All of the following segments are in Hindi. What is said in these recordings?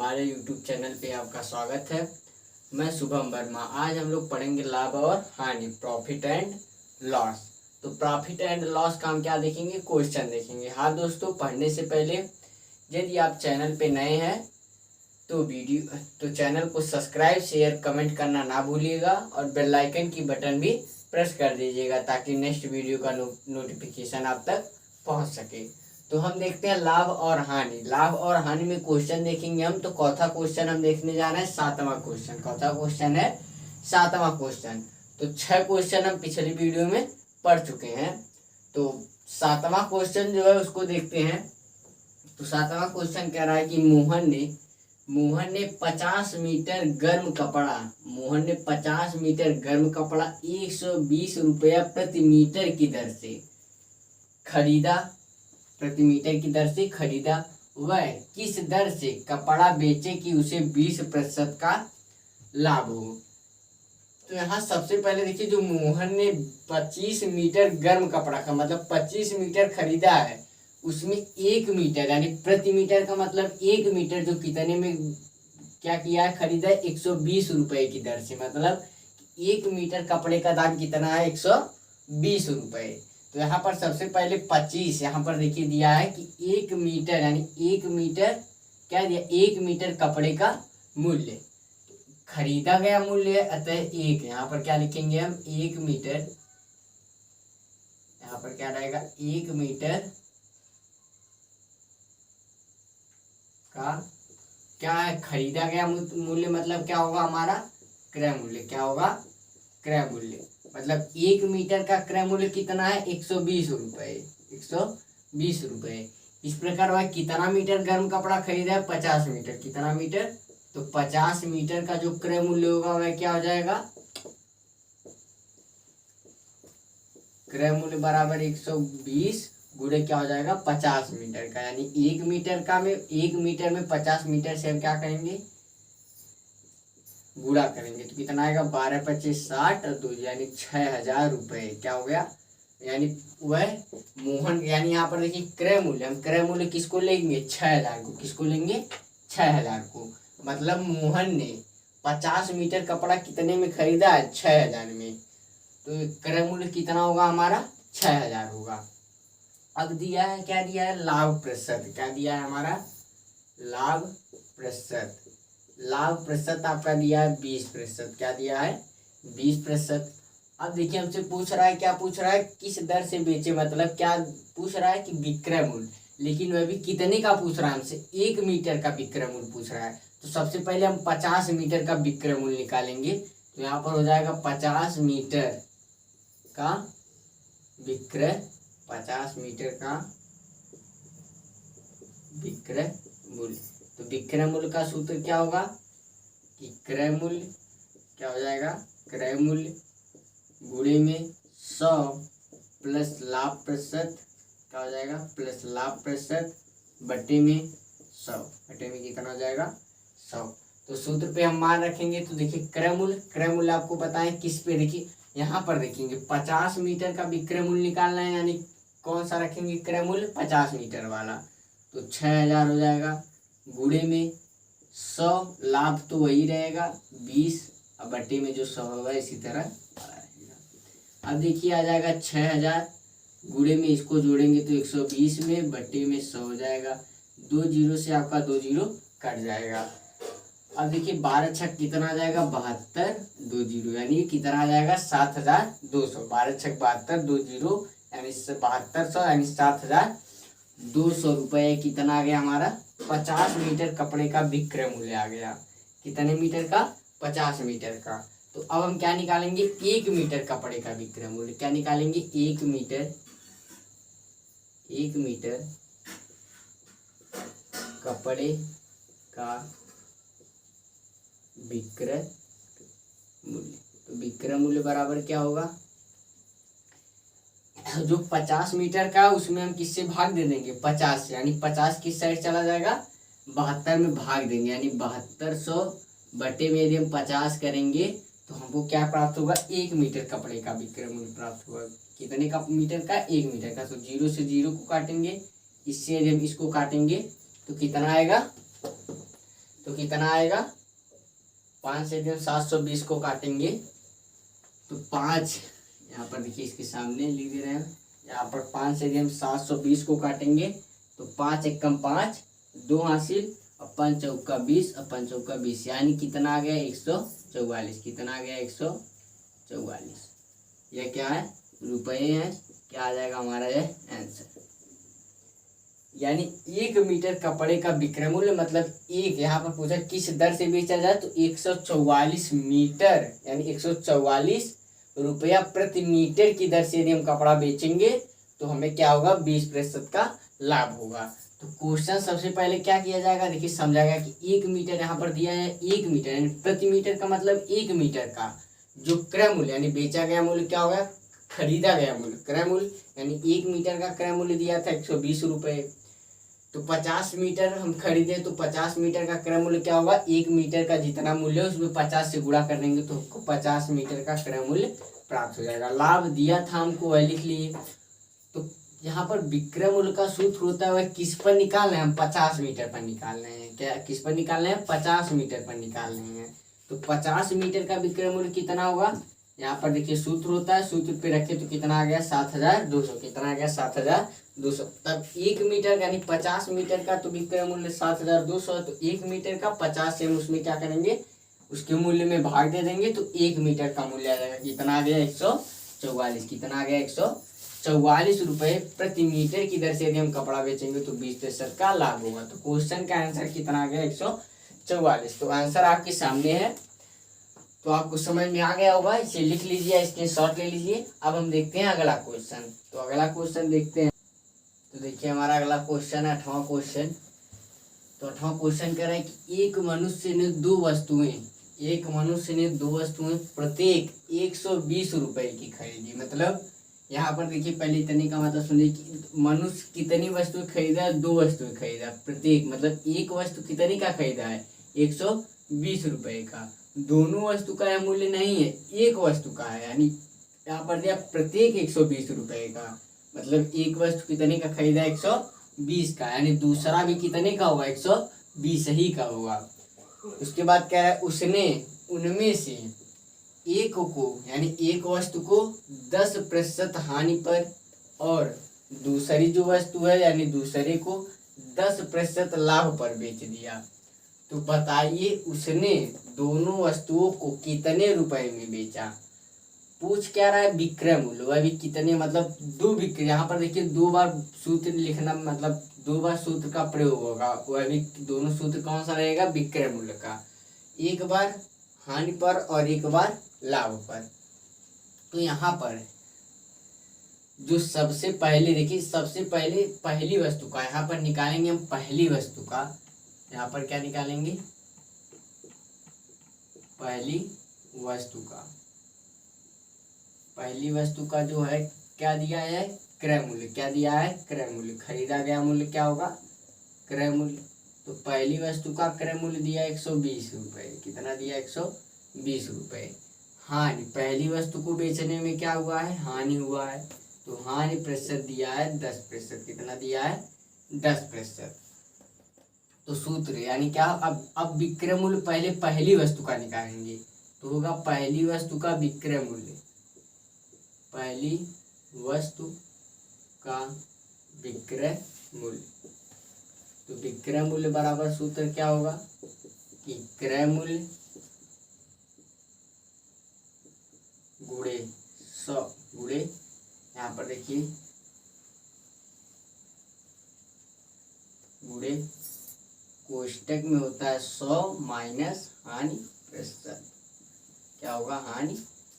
हमारे YouTube चैनल पे आपका स्वागत है। मैं शुभम वर्मा। आज हम लोग पढ़ेंगे लाभ और हानि, प्रॉफिट एंड लॉस। तो प्रॉफिट एंड लॉस का हम क्या देखेंगे, क्वेश्चन देखेंगे। हाँ दोस्तों, पढ़ने से पहले यदि आप चैनल पे नए हैं तो चैनल को सब्सक्राइब, शेयर, कमेंट करना ना भूलिएगा और बेल आइकन की बटन भी प्रेस कर दीजिएगा ताकि नेक्स्ट वीडियो का नोटिफिकेशन आप तक पहुंच सके। तो हम देखते हैं लाभ और हानि। लाभ और हानि में क्वेश्चन देखेंगे हम। तो चौथा क्वेश्चन हम देखने जा रहे हैं, सातवां क्वेश्चन। चौथा क्वेश्चन है सातवां क्वेश्चन। तो 6 क्वेश्चन हम पिछली वीडियो में पढ़ चुके हैं। तो सातवां क्वेश्चन जो है उसको देखते हैं। तो सातवां क्वेश्चन कह रहा है कि मोहन ने 50 मीटर गर्म कपड़ा 120 रुपया प्रति मीटर की दर से खरीदा। वह किस दर से कपड़ा बेचे कि उसे 20% का लाभ हो। तो यहाँ सबसे पहले देखिए, जो मोहन ने 25 मीटर गर्म कपड़ा का मतलब 25 मीटर खरीदा है, उसमें 1 मीटर यानी प्रति मीटर का मतलब 1 मीटर जो कितने में क्या किया है, खरीदा है 120 रुपए की दर से। मतलब 1 मीटर कपड़े का दाम कितना है, 120 रुपए। तो यहाँ पर सबसे पहले 25 यहाँ पर देखिए दिया है कि 1 मीटर यानी 1 मीटर क्या दिया, 1 मीटर कपड़े का मूल्य खरीदा गया मूल्य है, अतः 1। यहाँ पर क्या लिखेंगे हम, 1 मीटर। यहाँ पर क्या रहेगा, 1 मीटर का क्या है, खरीदा गया मूल्य मतलब क्या होगा हमारा, क्रय मूल्य। क्या होगा, क्रय मूल्य। मतलब 1 मीटर का क्रय मूल्य कितना है, 120 रुपए। 120 रुपए। इस प्रकार वह कितना मीटर गर्म कपड़ा खरीदा है, 50 मीटर। कितना मीटर, तो 50 मीटर का जो क्रय मूल्य होगा वह क्या हो जाएगा, क्रय मूल्य बराबर 120 गुणे क्या हो जाएगा, 50 मीटर का। यानी 1 मीटर में 50 मीटर से हम क्या करेंगे, गुणा करेंगे। तो कितना आएगा, 12 25 60 और 2 यानी 6000 रुपए। क्या हो गया, यानी वह मोहन, यानी यहाँ पर देखिए क्रय मूल्य, हम क्रय मूल्य किसको लेंगे, 6000 को। किसको लेंगे, 6000 को। मतलब मोहन ने 50 मीटर कपड़ा कितने में खरीदा है, 6000 में। तो क्रय मूल्य कितना होगा हमारा, 6000 होगा। अब दिया है, क्या दिया है, लाभ प्रतिशत। क्या दिया है हमारा, लाभ प्रतिशत। लाभ प्रतिशत आपका दिया है 20%। क्या दिया है, 20%। अब देखिए हमसे पूछ रहा है, क्या पूछ रहा है, किस दर से बेचे। मतलब क्या पूछ रहा है कि विक्रय मूल्य, लेकिन वह भी कितने का पूछ रहा है हमसे, 1 मीटर का विक्रय मूल्य पूछ रहा है। तो सबसे पहले हम 50 मीटर का विक्रय मूल्य निकालेंगे। तो यहाँ पर हो जाएगा 50 मीटर का विक्रय, 50 मीटर का विक्रय मूल्य। तो विक्रय मूल्य का सूत्र क्या होगा कि क्रय मूल्य क्या हो जाएगा, क्रय मूल्य गुणे में 100 प्लस लाभ प्रतिशत। क्या हो जाएगा, प्लस लाभ प्रतिशत बटे में 100। बटे में कितना हो जाएगा, 100। तो सूत्र पे हम मान रखेंगे। तो देखिए क्रय मूल्य आपको बताएं किस पे, देखिए यहाँ पर देखेंगे 50 मीटर का विक्रय मूल्य निकालना है, यानी कौन सा रखेंगे क्रय मूल्य, 50 मीटर वाला। तो 6000 हो जाएगा गुणे में 100, लाभ तो वही रहेगा 20, अब बटे में जो 100 होगा इसी तरह रहेगा। अब देखिए आ जाएगा 6000 गुणे में इसको जोड़ेंगे तो 120 में, बटे में 100 हो जाएगा। 2 जीरो से आपका 2 जीरो कट जाएगा। अब देखिए 12 छक कितना आ जाएगा, 72, 2 जीरो यानी कितना आ जाएगा, 7200। 12 छक 72, 2 जीरो यानी 7200 यानी 7200 रुपये। कितना आ गया हमारा, 50 मीटर कपड़े का विक्रय मूल्य आ गया। कितने मीटर का, 50 मीटर का। तो अब हम क्या निकालेंगे, 1 मीटर कपड़े का विक्रय मूल्य। क्या निकालेंगे, 1 मीटर कपड़े का विक्रय मूल्य। तो विक्रय मूल्य बराबर क्या होगा, जो 50 मीटर का उसमें हम किससे भाग दे देंगे, 50 से। यानी 50 किस साइड चला जाएगा, 72 में भाग देंगे। यानी 7200 बटे में यदि हम 50 करेंगे तो हमको क्या प्राप्त होगा, 1 मीटर कपड़े का विक्रय मूल्य प्राप्त होगा। कितने का मीटर का, 1 मीटर का। तो 0 से 0 को काटेंगे, इससे यदि हम इसको काटेंगे तो कितना आएगा, तो कितना आएगा, 5 से यदि 720 को काटेंगे तो 5, यहाँ पर देखिए इसके सामने लिख दे रहे हैं, यहाँ पर 5 से यदि हम 720 को काटेंगे तो 5 एकम 5, 2 हासिल, और 5 चौका 20, और 5 चौका 20, यानी कितना आ गया 144। कितना आ गया 144। यह क्या है, रुपये है। क्या आ जाएगा हमारा यह आंसर। यानी 1 मीटर कपड़े का विक्रय मूल्य, मतलब एक, यहाँ पर पूछा किस दर से बेचा जाए, तो 144 मीटर यानी 144 रुपया प्रति मीटर की दर से यदि हम कपड़ा बेचेंगे तो हमें क्या होगा, 20% का लाभ होगा। तो क्वेश्चन सबसे पहले क्या किया जाएगा, देखिए समझाएगा कि 1 मीटर यहाँ पर दिया है, 1 मीटर यानी प्रति मीटर का मतलब 1 मीटर का जो क्रय मूल्य यानी बेचा गया मूल्य क्या होगा, खरीदा गया मूल्य, क्रय मूल्य यानी 1 मीटर का क्रय मूल्य दिया था 120 रुपये। तो 50 मीटर हम खरीदे तो 50 मीटर का क्रय मूल्य क्या होगा, 1 मीटर का जितना मूल्य है उसमें 50 से गुणा कर देंगे तो हमको 50 मीटर का क्रय मूल्य प्राप्त हो जाएगा। लाभ दिया था हमको वह लिख लिए। तो यहाँ पर विक्रय मूल्य का सूत्र होता है वह किस पर निकालना है, हम 50 मीटर पर निकालना है। क्या किस पर निकालना है, 50 मीटर पर निकालना है। तो 50 मीटर का विक्रय मूल्य कितना होगा, यहाँ पर देखिए सूत्र होता है, सूत्र पे रखे तो कितना आ गया 7200। कितना आ गया 7200। तब 1 मीटर यानी 50 मीटर का तो विक्रय मूल्य 7200, तो 1 मीटर का 50 से हम उसमें क्या करेंगे, उसके मूल्य में भाग दे देंगे तो 1 मीटर का मूल्य आ जाएगा। कितना आ गया 144। कितना आ गया 144 रुपये प्रति मीटर की दर से यदि हम कपड़ा बेचेंगे तो 20% का लाभ होगा। तो क्वेश्चन का आंसर कितना आ गया 144। तो आंसर आपके सामने है, तो आपको समझ में आ गया होगा, इसे लिख लीजिए, इसके शॉर्ट ले लीजिए। अब हम देखते हैं अगला क्वेश्चन। तो अगला क्वेश्चन देखते हैं। तो देखिए हमारा अगला क्वेश्चन है 8वां क्वेश्चन। तो 8वां क्वेश्चन कह रहा है कि एक मनुष्य ने दो वस्तुएं प्रत्येक 120 रुपए की खरीदी। मतलब यहाँ पर देखिए पहले इतने का मतलब सुनिए कि मनुष्य कितनी वस्तुएं खरीदा है, 2 वस्तुएं खरीदा प्रत्येक, मतलब एक वस्तु कितने का खरीदा है 120 रुपए का। दोनों वस्तु का यह मूल्य नहीं है, एक वस्तु का है, यानी यहाँ पर दिया प्रत्येक 120 रुपए का, मतलब एक वस्तु कितने का खरीदा 120 का, यानी दूसरा भी कितने का होगा 120 ही का होगा। उसके बाद क्या है, उसने उनमें से एक को यानी एक वस्तु को 10% हानि पर और दूसरी जो वस्तु है यानी दूसरे को 10% लाभ पर बेच दिया। तो बताइए उसने दोनों वस्तुओं को कितने रुपए में बेचा। पूछ क्या रहा है, विक्रय मूल्य, वह भी कितने, मतलब दो विक्रय, यहाँ पर देखिए 2 बार सूत्र लिखना, मतलब 2 बार सूत्र का प्रयोग होगा, वह भी दोनों सूत्र कौन सा रहेगा, विक्रय मूल्य का, एक बार हानि पर और एक बार लाभ पर। तो यहाँ पर जो सबसे पहले देखिए, सबसे पहले पहली वस्तु का यहाँ पर निकालेंगे हम, पहली वस्तु का यहाँ पर क्या निकालेंगे, पहली वस्तु का जो है क्या दिया है, क्रय मूल्य। क्या दिया है, क्रय मूल्य। खरीदा गया मूल्य क्या होगा, क्रय मूल्य। तो पहली वस्तु का क्रय मूल्य दिया 120 रुपये। कितना दिया 120 रुपये। हानि, पहली वस्तु को बेचने में क्या हुआ है, हानि हुआ है, तो हानि प्रतिशत दिया है 10%। कितना दिया है 10%। तो सूत्र यानी क्या, अब विक्रय मूल्य पहले पहली वस्तु का निकालेंगे तो होगा पहली वस्तु का विक्रय मूल्य, पहली वस्तु का विक्रय मूल्य। तो विक्रय मूल्य बराबर सूत्र क्या होगा कि क्रय मूल्य गुणे 100 गुणे, यहाँ पर देखिए गुणे कोष्टक में होता है 100 माइनस हानि प्रतिशत। क्या होगा, हानि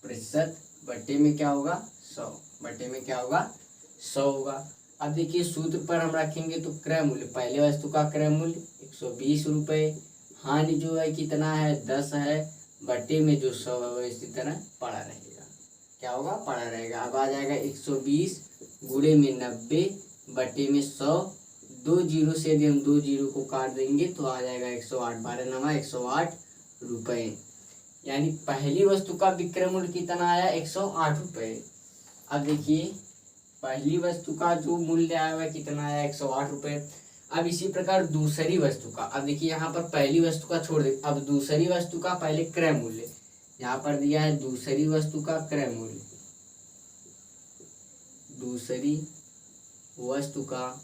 प्रतिशत बटे में क्या होगा 100, बटे में क्या होगा 100 होगा। अब देखिए सूत्र पर हम रखेंगे तो क्रय मूल्य, पहले वस्तु का क्रय मूल्य 120 रुपये, हानि जो है कितना है 10 है, बटे में जो 100 है वह इसी तरह पड़ा रहेगा। क्या होगा, पड़ा रहेगा। अब आ जाएगा 120 गुणे में 90 बटे में 100, 2 जीरो से यदि हम 2 जीरो को काट देंगे तो आ जाएगा 108, 12 नमा 108 रुपये। यानी पहली वस्तु का विक्रय मूल्य कितना आया 108 रुपये। अब देखिए पहली वस्तु का जो मूल्य आया हुआ कितना आया 108 रुपये। अब इसी प्रकार दूसरी वस्तु का, अब देखिए यहाँ पर पहली वस्तु का छोड़ दे, अब दूसरी वस्तु का पहले क्रय मूल्य यहाँ पर दिया है, दूसरी वस्तु का क्रय मूल्य, दूसरी वस्तु का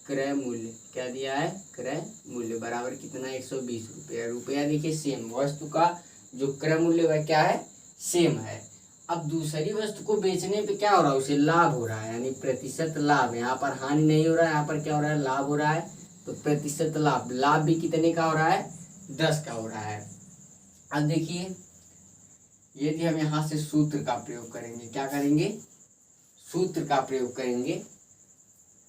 क्रय मूल्य क्या दिया है, क्रय मूल्य बराबर कितना, 120 रुपया। रुपया देखिए सेम, वस्तु का जो क्रय मूल्य वह क्या है, सेम है। अब दूसरी वस्तु को बेचने पे क्या हो रहा है, उसे लाभ हो रहा है, यानी प्रतिशत लाभ। यहाँ पर हानि नहीं हो रहा है, यहाँ पर क्या हो रहा है, लाभ हो रहा है। तो प्रतिशत लाभ, लाभ भी कितने का हो रहा है, 10 का हो रहा है। अब देखिए यदि हम यहाँ से सूत्र का प्रयोग करेंगे, क्या करेंगे, सूत्र का प्रयोग करेंगे,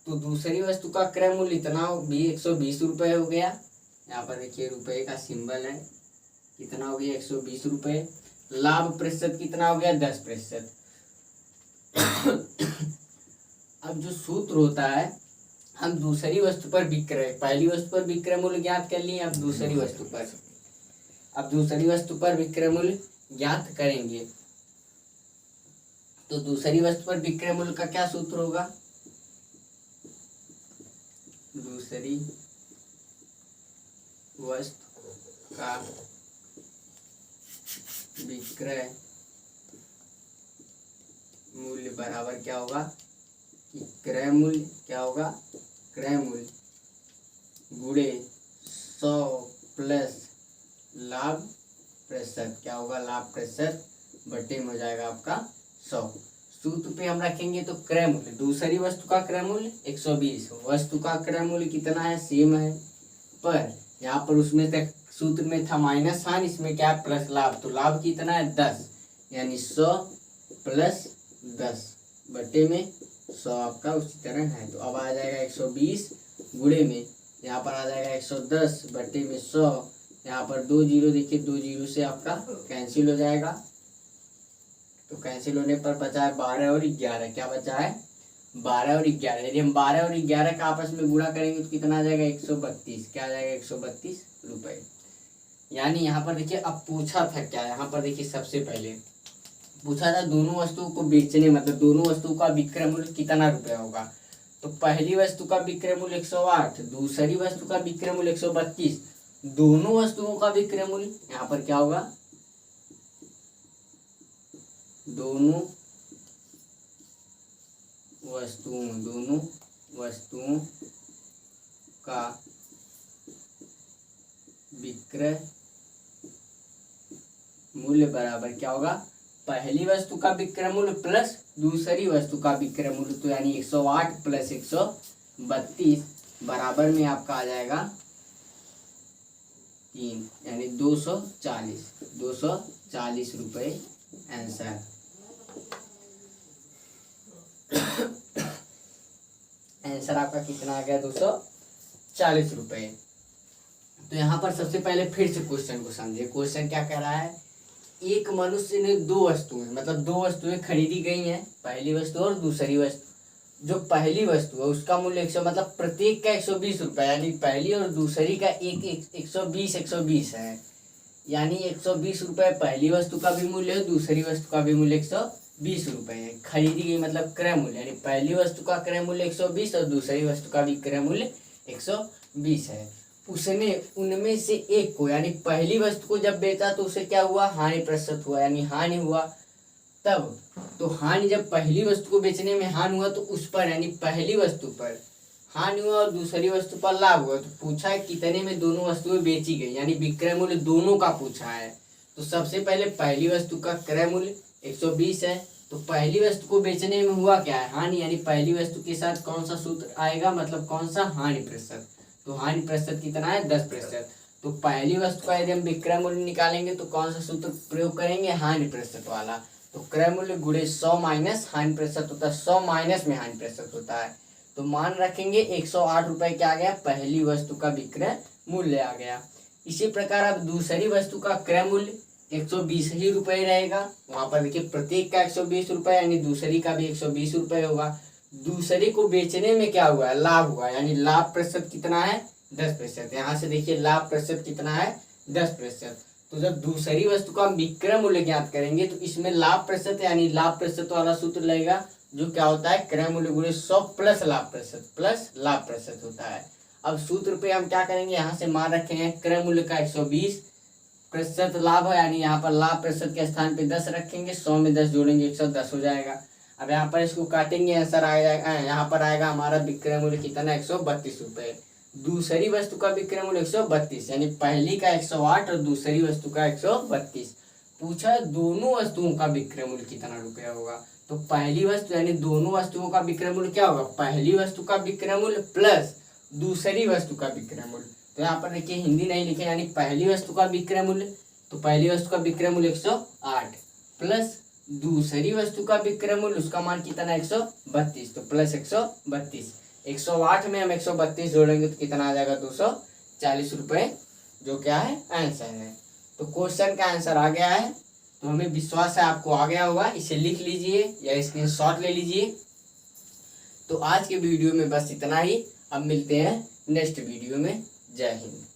तो दूसरी वस्तु का क्रय मूल्य इतना भी 120 रुपये हो गया। यहाँ पर देखिए रुपये का सिंबल है, कितना हो गया, 120 रुपये। लाभ प्रतिशत कितना हो गया, 10%। अब जो सूत्र होता है, हम दूसरी वस्तु पर विक्रय, पहली वस्तु पर विक्रय मूल्य ज्ञात कर लिए, अब दूसरी वस्तु पर विक्रय मूल्य ज्ञात करेंगे। तो दूसरी वस्तु पर विक्रय मूल्य का क्या सूत्र होगा, दूसरी वस्तु का विक्रय मूल्य बराबर क्या होगा, कि क्रय मूल्य क्या होगा, क्रय मूल्य गुणे 100 प्लस लाभ प्रतिशत, क्या होगा, लाभ प्रतिशत बटे में हो जाएगा आपका 100। सूत्र पे हम रखेंगे तो क्रय मूल्य, दूसरी वस्तु का क्रय मूल्य 120, वस्तु का क्रय मूल्य कितना है, सेम है, पर यहाँ पर उसमें तक सूत्र में था माइनस हानि, इसमें क्या है, प्लस लाभ। तो लाभ कितना है, 10, यानी 100 प्लस 10 बटे में 100 आपका उसी तरह है। तो अब आ जाएगा 120 गुणे में, यहाँ पर आ जाएगा 110 बटे में 100। यहाँ पर 2 जीरो देखिए, 2 जीरो से आपका कैंसिल हो जाएगा। तो कैंसिल होने पर बचा है 12 और 11, क्या बचा है, 12 और 11। यदि हम 12 और 11 का आपस में गुणा करेंगे तो कितना आ जाएगा, 132, क्या आ जाएगा, 132 रुपये। यानी यहाँ पर देखिए अब पूछा था क्या, यहाँ पर देखिए सबसे पहले पूछा था दोनों वस्तुओं को बेचने, मतलब दोनों वस्तुओं का विक्रय मूल्य कितना रुपया होगा। तो पहली वस्तु का विक्रय मूल्य 108, दूसरी वस्तु का विक्रय मूल्य 132, दोनों वस्तुओं का विक्रय मूल्य यहाँ पर क्या होगा, दोनों वस्तुओं का विक्रय मूल्य बराबर क्या होगा, पहली वस्तु का विक्रय मूल्य प्लस दूसरी वस्तु का विक्रय मूल्य। तो यानी 108 प्लस 132 बराबर में आपका आ जाएगा 3, यानी 240 रुपये आंसर। आंसर आपका कितना आ गया, 240 रुपये। तो यहाँ पर सबसे पहले फिर से क्वेश्चन को समझे। क्वेश्चन क्या कह रहा है, एक मनुष्य ने 2 वस्तुएं, मतलब 2 वस्तुएं खरीदी गई हैं, पहली वस्तु और दूसरी वस्तु। जो पहली वस्तु है उसका मूल्य 100, मतलब प्रत्येक का 120 रुपये, यानी पहली और दूसरी का 120 है, यानी 120 रुपये पहली वस्तु का भी मूल्य है, दूसरी वस्तु का भी मूल्य 120 रुपये है। खरीदी गई मतलब क्रय मूल्य, यानी पहली वस्तु का क्रय मूल्य 120 और दूसरी वस्तु का भी क्रय मूल्य 120 है। उसने उनमें से एक को, यानी पहली वस्तु को जब बेचा तो उसे क्या हुआ, हानि प्रतिशत हुआ, यानी हानि हुआ। तब तो हानि, जब पहली वस्तु को बेचने में हानि हुआ तो उस पर, यानी पहली वस्तु पर हानि हुआ और दूसरी वस्तु पर लाभ हुआ। तो पूछा है कितने में दोनों वस्तुएं बेची गई, यानी विक्रय मूल्य दोनों का पूछा है। तो सबसे पहले पहली वस्तु का क्रय मूल्य 120 है, तो पहली वस्तु को बेचने में हुआ क्या है, हानि, यानी पहली वस्तु के साथ कौन सा सूत्र आएगा, मतलब कौन सा, हानि प्रतिशत। तो हानि प्रतिशत कितना है, 10%। तो पहली वस्तु का यदि हम विक्रय मूल्य निकालेंगे तो कौन सा सूत्र प्रयोग करेंगे, हानि प्रतिशत वाला। तो क्रय मूल्य गुणे 100 माइनस हानि प्रतिशत होता है, 100 माइनस में हानि प्रतिशत होता है। तो मान रखेंगे 108 रुपये क्या आ गया, पहली वस्तु का विक्रय मूल्य आ गया। इसी प्रकार अब दूसरी वस्तु का क्रय मूल्य 120 ही रुपये रहेगा। वहां पर देखिए प्रत्येक का 120 रुपये, यानी दूसरी का भी 120 रुपये होगा। दूसरी को बेचने में क्या हुआ है, लाभ हुआ, यानी लाभ प्रतिशत कितना है, 10%। यहाँ से देखिए लाभ प्रतिशत कितना है, 10%। तो जब दूसरी वस्तु का विक्रय मूल्य ज्ञात करेंगे तो इसमें लाभ प्रतिशत, यानी लाभ प्रतिशत वाला सूत्र लगेगा, जो क्या होता है क्रय मूल्य गुणे 100 प्लस लाभ प्रतिशत होता है। अब सूत्र पे हम क्या करेंगे, यहाँ से मान रखे हैं क्रय मूल्य का 120% लाभ है, यानी यहाँ पर लाभ प्रतिशत के स्थान पे 10 रखेंगे, 100 में 10 जोड़ेंगे 110 हो जाएगा। अब यहाँ पर इसको काटेंगे, आंसर आ जाएगा, यहाँ पर आएगा हमारा विक्रय मूल्य कितना 132 रुपये। दूसरी वस्तु का विक्रय मूल्य 132, यानी पहली का 108 और दूसरी वस्तु का 132। पूछा दोनों वस्तुओं का विक्रय मूल्य कितना रुपया होगा, तो पहली वस्तु यानी दोनों वस्तुओं का विक्रय मूल्य क्या होगा, पहली वस्तु का विक्रय मूल्य प्लस दूसरी वस्तु का विक्रय मूल्य। तो यहाँ पर देखिए हिंदी नहीं लिखे, यानी पहली वस्तु का विक्रय मूल्य, तो पहली वस्तु का विक्रय मूल्य 108 प्लस दूसरी वस्तु का विक्रय मूल्य उसका मान कितना 132, तो प्लस 132। 108 में हम 132 जोड़ेंगे तो कितना आ जाएगा 240 रुपये, जो क्या है आंसर है। तो क्वेश्चन का आंसर आ गया है, तो हमें विश्वास है आपको आ गया होगा। इसे लिख लीजिए या स्क्रीनशॉट ले लीजिए। तो आज के वीडियो में बस इतना ही, अब मिलते हैं नेक्स्ट वीडियो में। जय हिंद।